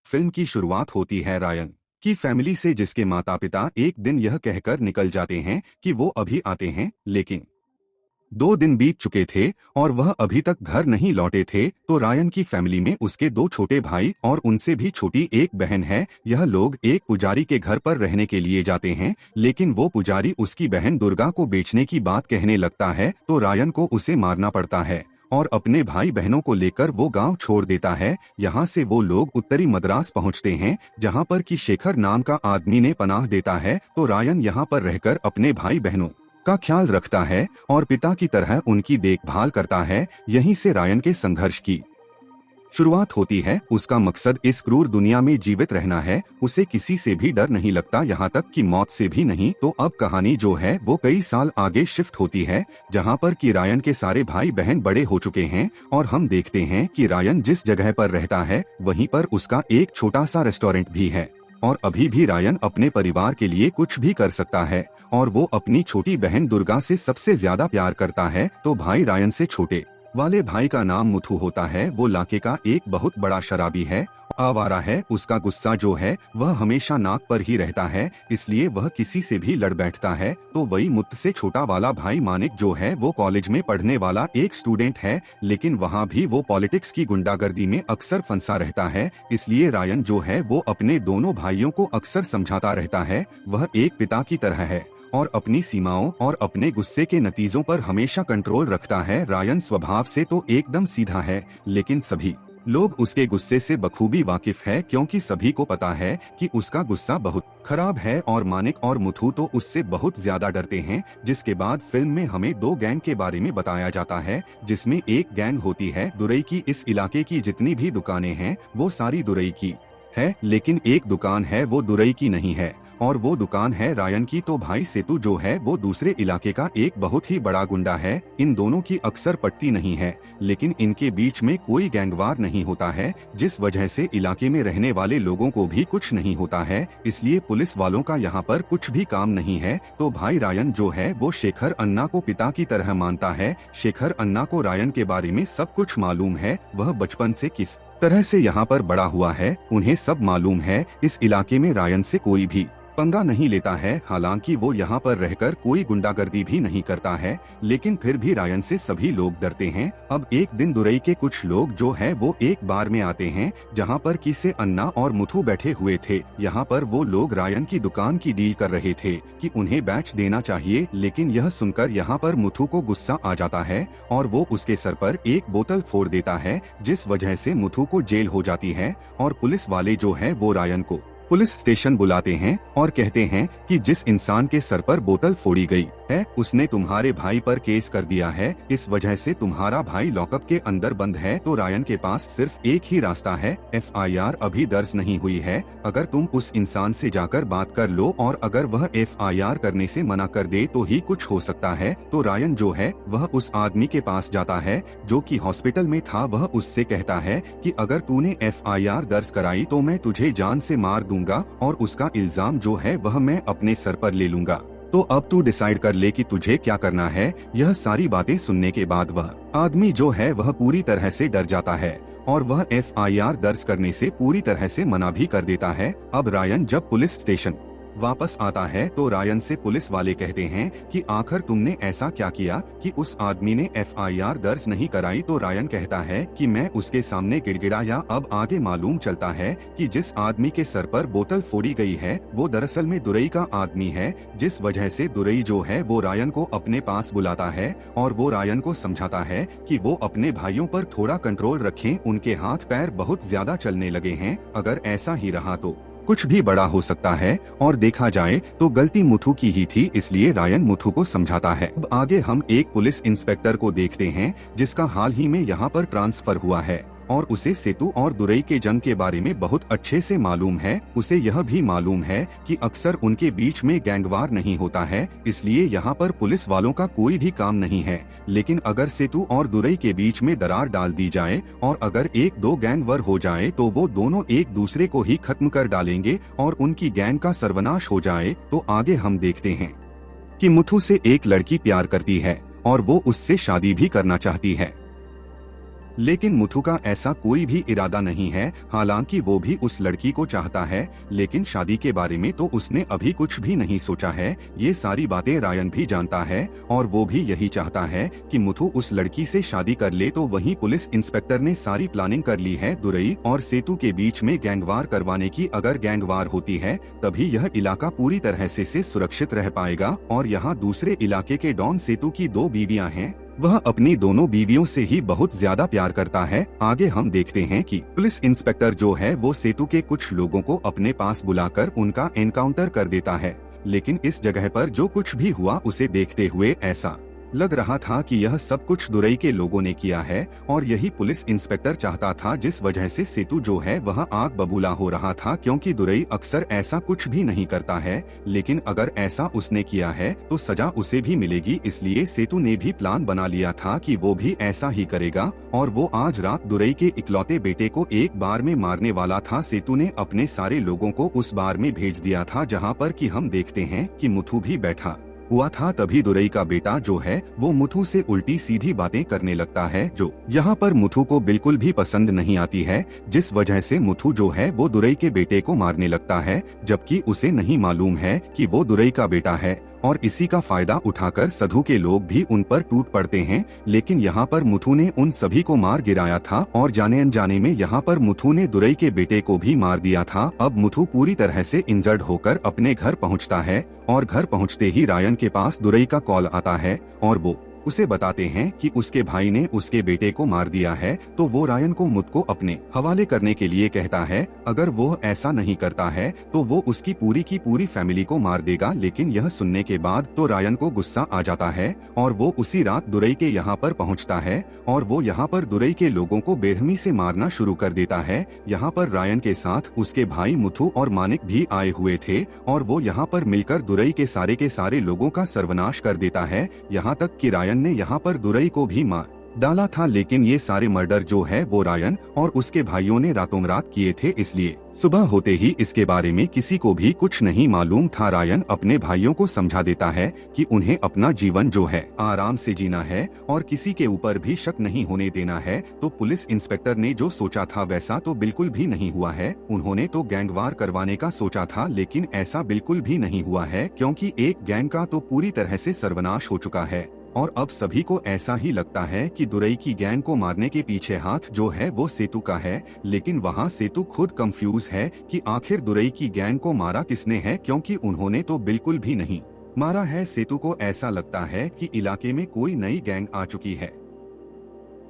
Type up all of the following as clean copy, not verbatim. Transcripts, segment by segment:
Film की शुरुआत होती है रायन की फैमिली से, जिसके माता पिता एक दिन यह कहकर निकल जाते हैं कि वो अभी आते हैं, लेकिन 2 दिन बीत चुके थे और वह अभी तक घर नहीं लौटे थे। तो रायन की फैमिली में उसके 2 छोटे भाई और उनसे भी छोटी एक बहन है। यह लोग एक पुजारी के घर पर रहने के लिए जाते हैं, लेकिन वो पुजारी उसकी बहन दुर्गा को बेचने की बात कहने लगता है, तो रायन को उसे मारना पड़ता है और अपने भाई बहनों को लेकर वो गांव छोड़ देता है। यहाँ से वो लोग उत्तरी मद्रास पहुँचते हैं, जहाँ पर कि शेखर नाम का आदमी ने पनाह देता है। तो रायन यहाँ पर रहकर अपने भाई बहनों का ख्याल रखता है और पिता की तरह उनकी देखभाल करता है। यहीं से रायन के संघर्ष की शुरुआत होती है। उसका मकसद इस क्रूर दुनिया में जीवित रहना है। उसे किसी से भी डर नहीं लगता, यहाँ तक कि मौत से भी नहीं। तो अब कहानी जो है वो कई साल आगे शिफ्ट होती है, जहाँ पर कि रायन के सारे भाई बहन बड़े हो चुके हैं और हम देखते हैं कि रायन जिस जगह पर रहता है वहीं पर उसका एक छोटा सा रेस्टोरेंट भी है। और अभी भी रायन अपने परिवार के लिए कुछ भी कर सकता है और वो अपनी छोटी बहन दुर्गा से सबसे ज्यादा प्यार करता है। तो भाई रायन से छोटे वाले भाई का नाम मुथु होता है। वो इलाके का एक बहुत बड़ा शराबी है, आवारा है। उसका गुस्सा जो है वह हमेशा नाक पर ही रहता है, इसलिए वह किसी से भी लड़ बैठता है। तो वही मुझसे छोटा वाला भाई मानिक जो है वो कॉलेज में पढ़ने वाला एक स्टूडेंट है, लेकिन वहाँ भी वो पॉलिटिक्स की गुंडागर्दी में अक्सर फंसा रहता है। इसलिए रायन जो है वो अपने दोनों भाइयों को अक्सर समझाता रहता है। वह एक पिता की तरह है और अपनी सीमाओं और अपने गुस्से के नतीजों पर हमेशा कंट्रोल रखता है। रायन स्वभाव से तो एकदम सीधा है, लेकिन सभी लोग उसके गुस्से से बखूबी वाकिफ है, क्योंकि सभी को पता है कि उसका गुस्सा बहुत खराब है। और मानिक और मुथु तो उससे बहुत ज्यादा डरते हैं। जिसके बाद फिल्म में हमें 2 गैंग के बारे में बताया जाता है, जिसमें एक गैंग होती है दुरई की। इस इलाके की जितनी भी दुकानें हैं वो सारी दुरई की है, लेकिन एक दुकान है वो दुरई की नहीं है और वो दुकान है रायन की। तो भाई सेतु जो है वो दूसरे इलाके का एक बहुत ही बड़ा गुंडा है। इन दोनों की अक्सर पटती नहीं है, लेकिन इनके बीच में कोई गैंगवार नहीं होता है, जिस वजह से इलाके में रहने वाले लोगों को भी कुछ नहीं होता है। इसलिए पुलिस वालों का यहाँ पर कुछ भी काम नहीं है। तो भाई रायन जो है वो शेखर अन्ना को पिता की तरह मानता है। शेखर अन्ना को रायन के बारे में सब कुछ मालूम है। वह बचपन से किस तरह से यहाँ पर बड़ा हुआ है उन्हें सब मालूम है। इस इलाके में रायन से कोई भी पंगा नहीं लेता है। हालांकि वो यहाँ पर रहकर कोई गुंडागर्दी भी नहीं करता है, लेकिन फिर भी रायन से सभी लोग डरते हैं। अब एक दिन दुरई के कुछ लोग जो है वो एक बार में आते हैं, जहाँ पर किसे अन्ना और मुथु बैठे हुए थे। यहाँ पर वो लोग रायन की दुकान की डील कर रहे थे कि उन्हें बैच देना चाहिए, लेकिन यह सुनकर यहाँ पर मुथु को गुस्सा आ जाता है और वो उसके सर पर एक बोतल फोड़ देता है, जिस वजह से मुथु को जेल हो जाती है। और पुलिस वाले जो है वो रायन को पुलिस स्टेशन बुलाते हैं और कहते हैं कि जिस इंसान के सर पर बोतल फोड़ी गई है उसने तुम्हारे भाई पर केस कर दिया है, इस वजह से तुम्हारा भाई लॉकअप के अंदर बंद है। तो रायन के पास सिर्फ एक ही रास्ता है, एफआईआर अभी दर्ज नहीं हुई है। अगर तुम उस इंसान से जाकर बात कर लो और अगर वह एफआईआर करने से मना कर दे तो ही कुछ हो सकता है। तो रायन जो है वह उस आदमी के पास जाता है जो कि हॉस्पिटल में था। वह उससे कहता है कि अगर तूने एफआईआर दर्ज कराई तो मैं तुझे जान से मार दूंगा और उसका इल्जाम जो है वह मैं अपने सर पर ले लूंगा। तो अब तू डिसाइड कर ले कि तुझे क्या करना है। यह सारी बातें सुनने के बाद वह आदमी जो है वह पूरी तरह से डर जाता है और वह एफआईआर दर्ज करने से पूरी तरह से मना भी कर देता है। अब रायन जब पुलिस स्टेशन वापस आता है तो रायन से पुलिस वाले कहते हैं कि आखिर तुमने ऐसा क्या किया कि उस आदमी ने एफआईआर दर्ज नहीं कराई। तो रायन कहता है कि मैं उसके सामने गिड़गिड़ाया। अब आगे मालूम चलता है कि जिस आदमी के सर पर बोतल फोड़ी गई है वो दरअसल में दुरई का आदमी है, जिस वजह से दुरई जो है वो रायन को अपने पास बुलाता है और वो रायन को समझाता है कि वो अपने भाइयों पर थोड़ा कंट्रोल रखें, उनके हाथ पैर बहुत ज्यादा चलने लगे हैं। अगर ऐसा ही रहा तो कुछ भी बड़ा हो सकता है और देखा जाए तो गलती मुथु की ही थी, इसलिए रायन मुथु को समझाता है। अब आगे हम एक पुलिस इंस्पेक्टर को देखते हैं जिसका हाल ही में यहाँ पर ट्रांसफर हुआ है और उसे सेतु और दुरई के जंग के बारे में बहुत अच्छे से मालूम है। उसे यह भी मालूम है कि अक्सर उनके बीच में गैंगवार नहीं होता है, इसलिए यहाँ पर पुलिस वालों का कोई भी काम नहीं है। लेकिन अगर सेतु और दुरई के बीच में दरार डाल दी जाए और अगर 1-2 गैंगवार हो जाए तो वो दोनों एक दूसरे को ही खत्म कर डालेंगे और उनकी गैंग का सर्वनाश हो जाए। तो आगे हम देखते हैं कि मुथु से एक लड़की प्यार करती है और वो उससे शादी भी करना चाहती है। लेकिन मुथु का ऐसा कोई भी इरादा नहीं है, हालांकि वो भी उस लड़की को चाहता है, लेकिन शादी के बारे में तो उसने अभी कुछ भी नहीं सोचा है। ये सारी बातें रायन भी जानता है और वो भी यही चाहता है कि मुथु उस लड़की से शादी कर ले। तो वहीं पुलिस इंस्पेक्टर ने सारी प्लानिंग कर ली है दुरई और सेतु के बीच में गैंगवार करवाने की। अगर गैंगवार होती है तभी यह इलाका पूरी तरह से सुरक्षित रह पाएगा। और यहाँ दूसरे इलाके के डॉन सेतु की 2 बीवियां हैं, वह अपनी दोनों बीवियों से ही बहुत ज्यादा प्यार करता है। आगे हम देखते हैं कि पुलिस इंस्पेक्टर जो है वो सेतु के कुछ लोगों को अपने पास बुलाकर उनका एनकाउंटर कर देता है। लेकिन इस जगह पर जो कुछ भी हुआ उसे देखते हुए ऐसा लग रहा था कि यह सब कुछ दुरई के लोगों ने किया है और यही पुलिस इंस्पेक्टर चाहता था, जिस वजह से सेतु जो है वह आग बबूला हो रहा था। क्योंकि दुरई अक्सर ऐसा कुछ भी नहीं करता है, लेकिन अगर ऐसा उसने किया है तो सजा उसे भी मिलेगी। इसलिए सेतु ने भी प्लान बना लिया था कि वो भी ऐसा ही करेगा और वो आज रात दुरई के इकलौते बेटे को एक बार में मारने वाला था। सेतु ने अपने सारे लोगों को उस बार में भेज दिया था जहाँ पर कि हम देखते हैं कि मुथु भी बैठा हुआ था। तभी दुरई का बेटा जो है वो मुथु से उल्टी सीधी बातें करने लगता है, जो यहाँ पर मुथु को बिल्कुल भी पसंद नहीं आती है। जिस वजह से मुथु जो है वो दुरई के बेटे को मारने लगता है, जबकि उसे नहीं मालूम है कि वो दुरई का बेटा है। और इसी का फायदा उठाकर साधु के लोग भी उन पर टूट पड़ते हैं। लेकिन यहाँ पर मुथु ने उन सभी को मार गिराया था और जाने अनजाने में यहाँ पर मुथु ने दुरई के बेटे को भी मार दिया था। अब मुथु पूरी तरह से इंजर्ड होकर अपने घर पहुँचता है और घर पहुँचते ही रायन के पास दुरई का कॉल आता है और वो उसे बताते हैं कि उसके भाई ने उसके बेटे को मार दिया है। तो वो रायन को मुथ को अपने हवाले करने के लिए कहता है। अगर वो ऐसा नहीं करता है तो वो उसकी पूरी की पूरी फैमिली को मार देगा। लेकिन यह सुनने के बाद तो रायन को गुस्सा आ जाता है और वो उसी रात दुरई के यहाँ पर पहुँचता है और वो यहाँ पर दुरई के लोगों को बेरहमी से मारना शुरू कर देता है। यहाँ पर रायन के साथ उसके भाई मुथु और मानिक भी आए हुए थे और वो यहाँ पर मिलकर दुरई के सारे लोगों का सर्वनाश कर देता है। यहाँ तक कि रायन ने यहाँ पर दुरई को भी मार डाला था। लेकिन ये सारे मर्डर जो है वो रायन और उसके भाइयों ने रातों रात किए थे, इसलिए सुबह होते ही इसके बारे में किसी को भी कुछ नहीं मालूम था। रायन अपने भाइयों को समझा देता है कि उन्हें अपना जीवन जो है आराम से जीना है और किसी के ऊपर भी शक नहीं होने देना है। तो पुलिस इंस्पेक्टर ने जो सोचा था वैसा तो बिल्कुल भी नहीं हुआ है। उन्होंने तो गैंगवार करवाने का सोचा था, लेकिन ऐसा बिल्कुल भी नहीं हुआ है, क्योंकि एक गैंग का तो पूरी तरह से सर्वनाश हो चुका है। और अब सभी को ऐसा ही लगता है कि दुरई की गैंग को मारने के पीछे हाथ जो है वो सेतु का है। लेकिन वहाँ सेतु खुद कंफ्यूज है कि आखिर दुरई की गैंग को मारा किसने है, क्योंकि उन्होंने तो बिल्कुल भी नहीं मारा है। सेतु को ऐसा लगता है कि इलाके में कोई नई गैंग आ चुकी है।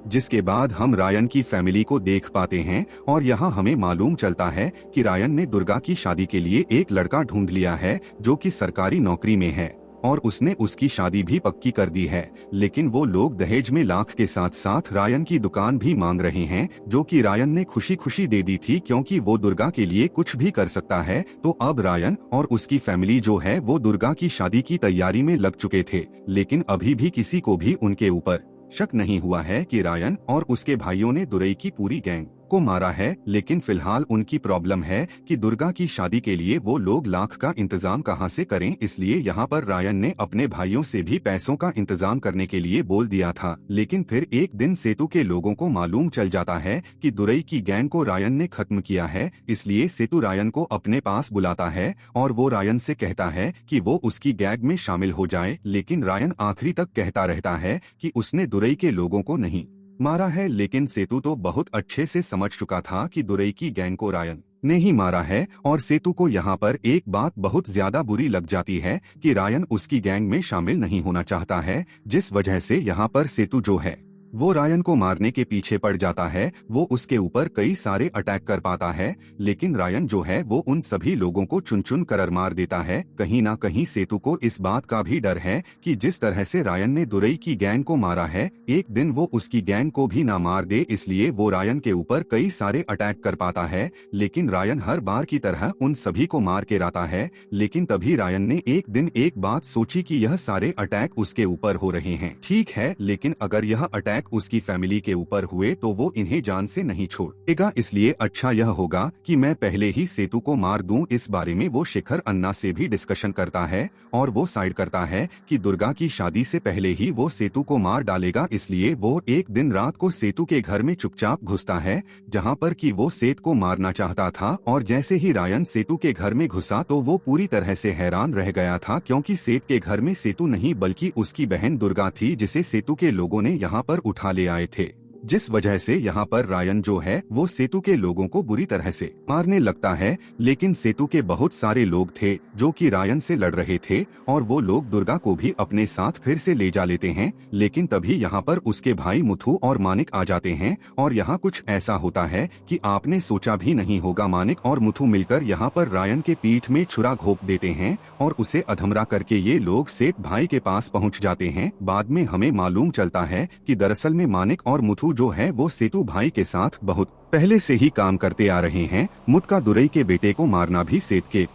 जिसके बाद हम रायन की फैमिली को देख पाते हैं और यहाँ हमें मालूम चलता है कि रायन ने दुर्गा की शादी के लिए एक लड़का ढूंढ लिया है जो कि सरकारी नौकरी में है और उसने उसकी शादी भी पक्की कर दी है। लेकिन वो लोग दहेज में लाख के साथ साथ रायन की दुकान भी मांग रहे हैं, जो कि रायन ने खुशी खुशी दे दी थी, क्योंकि वो दुर्गा के लिए कुछ भी कर सकता है। तो अब रायन और उसकी फैमिली जो है वो दुर्गा की शादी की तैयारी में लग चुके थे। लेकिन अभी भी किसी को भी उनके ऊपर शक नहीं हुआ है कि रायन और उसके भाइयों ने दुरई की पूरी गैंग को मारा है। लेकिन फिलहाल उनकी प्रॉब्लम है कि दुर्गा की शादी के लिए वो लोग लाख का इंतजाम कहां से करें। इसलिए यहाँ पर रायन ने अपने भाइयों से भी पैसों का इंतजाम करने के लिए बोल दिया था। लेकिन फिर एक दिन सेतु के लोगों को मालूम चल जाता है कि दुरई की गैंग को रायन ने खत्म किया है। इसलिए सेतु रायन को अपने पास बुलाता है और वो रायन से कहता है कि वो उसकी गैंग में शामिल हो जाए। लेकिन रायन आखिरी तक कहता रहता है कि उसने दुरई के लोगों को नहीं मारा है। लेकिन सेतु तो बहुत अच्छे से समझ चुका था कि दुरई की गैंग को रायन ने ही मारा है। और सेतु को यहाँ पर एक बात बहुत ज्यादा बुरी लग जाती है कि रायन उसकी गैंग में शामिल नहीं होना चाहता है, जिस वजह से यहाँ पर सेतु जो है वो रायन को मारने के पीछे पड़ जाता है। वो उसके ऊपर कई सारे अटैक कर पाता है, लेकिन रायन जो है वो उन सभी लोगों को चुन चुन कर मार देता है। कहीं ना कहीं सेतु को इस बात का भी डर है कि जिस तरह से रायन ने दुरई की गैंग को मारा है, एक दिन वो उसकी गैंग को भी ना मार दे। इसलिए वो रायन के ऊपर कई सारे अटैक कर पाता है। लेकिन रायन हर बार की तरह उन सभी को मार के रहता है। लेकिन तभी रायन ने एक दिन एक बात सोची कि यह सारे अटैक उसके ऊपर हो रहे हैं, ठीक है, लेकिन अगर यह अटैक अटैक उसकी फैमिली के ऊपर हुए तो वो इन्हें जान से नहीं छोड़ेगा। इसलिए अच्छा यह होगा कि मैं पहले ही सेतु को मार दूं। इस बारे में वो शेखर अन्ना से भी डिस्कशन करता है और वो साइड करता है कि दुर्गा की शादी से पहले ही वो सेतु को मार डालेगा। इसलिए वो एक दिन रात को सेतु के घर में चुपचाप घुसता है, जहाँ पर कि वो सेत को मारना चाहता था। और जैसे ही रायन सेतु के घर में घुसा तो वो पूरी तरह से हैरान रह गया था, क्योंकि सेत के घर में सेतु नहीं बल्कि उसकी बहन दुर्गा थी, जिसे सेतु के लोगों ने यहाँ पर उठा ले आए थे। जिस वजह से यहाँ पर रायन जो है वो सेतु के लोगों को बुरी तरह से मारने लगता है। लेकिन सेतु के बहुत सारे लोग थे जो कि रायन से लड़ रहे थे और वो लोग दुर्गा को भी अपने साथ फिर से ले जा लेते हैं। लेकिन तभी यहाँ पर उसके भाई मुथु और मानिक आ जाते हैं और यहाँ कुछ ऐसा होता है कि आपने सोचा भी नहीं होगा। मानिक और मुथु मिलकर यहाँ पर रायन के पीठ में छुरा घोंप देते हैं और उसे अधमरा करके ये लोग सेठ भाई के पास पहुँच जाते हैं। बाद में हमें मालूम चलता है कि दरअसल में मानिक और मुथु जो है वो सेतु भाई के साथ बहुत पहले से ही काम करते आ रहे हैं। मुत्का दुरई के बेटे को मारना भी सेठ के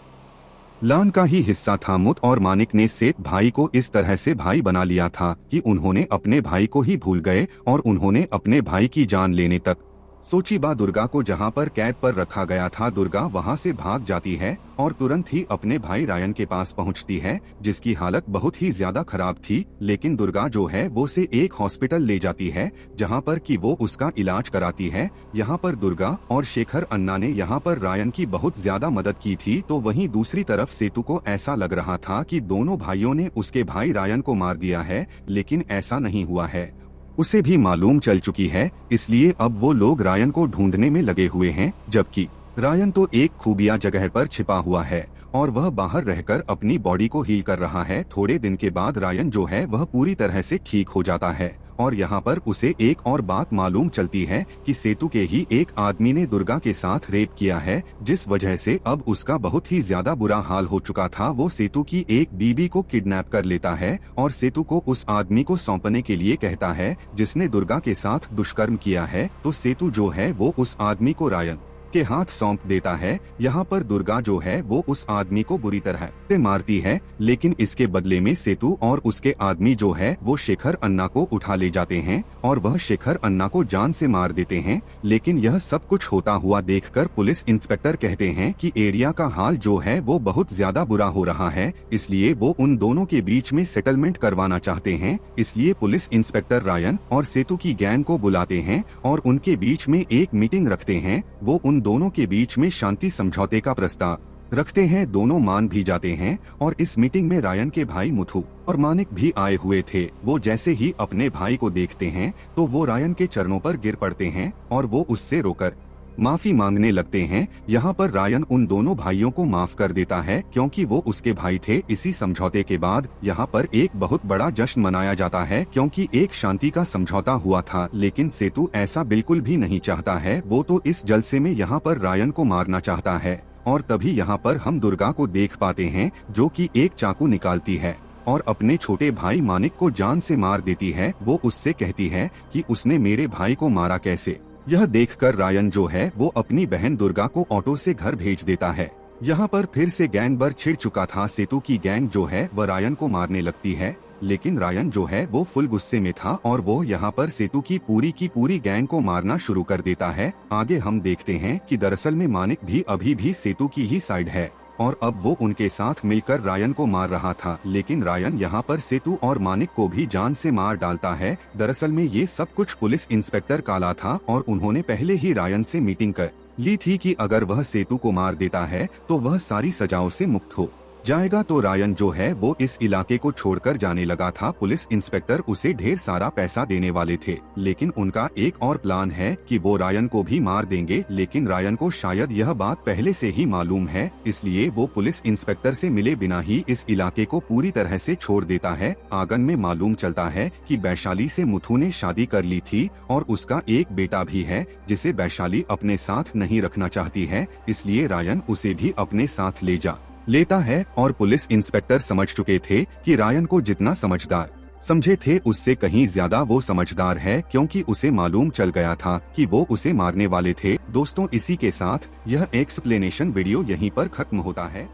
प्लान का ही हिस्सा था। मुत और मानिक ने सेठ भाई को इस तरह से भाई बना लिया था कि उन्होंने अपने भाई को ही भूल गए और उन्होंने अपने भाई की जान लेने तक सोची। बा दुर्गा को जहां पर कैद पर रखा गया था, दुर्गा वहां से भाग जाती है और तुरंत ही अपने भाई रायन के पास पहुंचती है, जिसकी हालत बहुत ही ज्यादा खराब थी। लेकिन दुर्गा जो है वो से एक हॉस्पिटल ले जाती है जहां पर कि वो उसका इलाज कराती है। यहाँ पर दुर्गा और शेखर अन्ना ने यहाँ पर रायन की बहुत ज्यादा मदद की थी। तो वहीं दूसरी तरफ सेतु को ऐसा लग रहा था कि दोनों भाइयों ने उसके भाई रायन को मार दिया है, लेकिन ऐसा नहीं हुआ है। उसे भी मालूम चल चुकी है, इसलिए अब वो लोग रायन को ढूंढने में लगे हुए हैं। जबकि रायन तो एक खुफिया जगह पर छिपा हुआ है और वह बाहर रहकर अपनी बॉडी को हील कर रहा है। थोड़े दिन के बाद रायन जो है वह पूरी तरह से ठीक हो जाता है और यहाँ पर उसे एक और बात मालूम चलती है कि सेतु के ही एक आदमी ने दुर्गा के साथ रेप किया है, जिस वजह से अब उसका बहुत ही ज्यादा बुरा हाल हो चुका था। वो सेतु की एक बीबी को किडनैप कर लेता है और सेतु को उस आदमी को सौंपने के लिए कहता है जिसने दुर्गा के साथ दुष्कर्म किया है। तो सेतु जो है वो उस आदमी को रायन के हाथ सौंप देता है। यहाँ पर दुर्गा जो है वो उस आदमी को बुरी तरह से मारती है, लेकिन इसके बदले में सेतु और उसके आदमी जो है वो शेखर अन्ना को उठा ले जाते हैं और वह शेखर अन्ना को जान से मार देते हैं। लेकिन यह सब कुछ होता हुआ देखकर पुलिस इंस्पेक्टर कहते हैं कि एरिया का हाल जो है वो बहुत ज्यादा बुरा हो रहा है, इसलिए वो उन दोनों के बीच में सेटलमेंट करवाना चाहते हैं। इसलिए पुलिस इंस्पेक्टर रायन और सेतु की गैंग को बुलाते हैं और उनके बीच में एक मीटिंग रखते हैं। वो उन दोनों के बीच में शांति समझौते का प्रस्ताव रखते हैं। दोनों मान भी जाते हैं और इस मीटिंग में रायन के भाई मुथु और मानिक भी आए हुए थे। वो जैसे ही अपने भाई को देखते हैं तो वो रायन के चरणों पर गिर पड़ते हैं और वो उससे रोकर माफी मांगने लगते हैं। यहाँ पर रायन उन दोनों भाइयों को माफ कर देता है क्योंकि वो उसके भाई थे। इसी समझौते के बाद यहाँ पर एक बहुत बड़ा जश्न मनाया जाता है क्योंकि एक शांति का समझौता हुआ था। लेकिन सेतु ऐसा बिल्कुल भी नहीं चाहता है, वो तो इस जलसे में यहाँ पर रायन को मारना चाहता है। और तभी यहाँ पर हम दुर्गा को देख पाते हैं जो कि एक चाकू निकालती है और अपने छोटे भाई मानिक को जान से मार देती है। वो उससे कहती है कि उसने मेरे भाई को मारा कैसे। यह देखकर रायन जो है वो अपनी बहन दुर्गा को ऑटो से घर भेज देता है। यहाँ पर फिर से गैंग बर छिड़ चुका था। सेतु की गैंग जो है वह रायन को मारने लगती है, लेकिन रायन जो है वो फुल गुस्से में था और वो यहाँ पर सेतु की पूरी गैंग को मारना शुरू कर देता है। आगे हम देखते हैं कि दरअसल में मानिक भी अभी भी सेतु की ही साइड है और अब वो उनके साथ मिलकर रायन को मार रहा था। लेकिन रायन यहाँ पर सेतु और मानिक को भी जान से मार डालता है। दरअसल में ये सब कुछ पुलिस इंस्पेक्टर काला था और उन्होंने पहले ही रायन से मीटिंग कर ली थी कि अगर वह सेतु को मार देता है तो वह सारी सजाओं से मुक्त हो जाएगा। तो रायन जो है वो इस इलाके को छोड़कर जाने लगा था। पुलिस इंस्पेक्टर उसे ढेर सारा पैसा देने वाले थे, लेकिन उनका एक और प्लान है कि वो रायन को भी मार देंगे। लेकिन रायन को शायद यह बात पहले से ही मालूम है, इसलिए वो पुलिस इंस्पेक्टर से मिले बिना ही इस इलाके को पूरी तरह से छोड़ देता है। आगन में मालूम चलता है कि वैशाली से मुथु ने शादी कर ली थी और उसका एक बेटा भी है जिसे वैशाली अपने साथ नहीं रखना चाहती है, इसलिए रायन उसे भी अपने साथ ले जा लेता है। और पुलिस इंस्पेक्टर समझ चुके थे कि रायन को जितना समझदार समझे थे उससे कहीं ज्यादा वो समझदार है, क्योंकि उसे मालूम चल गया था कि वो उसे मारने वाले थे। दोस्तों, इसी के साथ यह एक्सप्लेनेशन वीडियो यहीं पर खत्म होता है।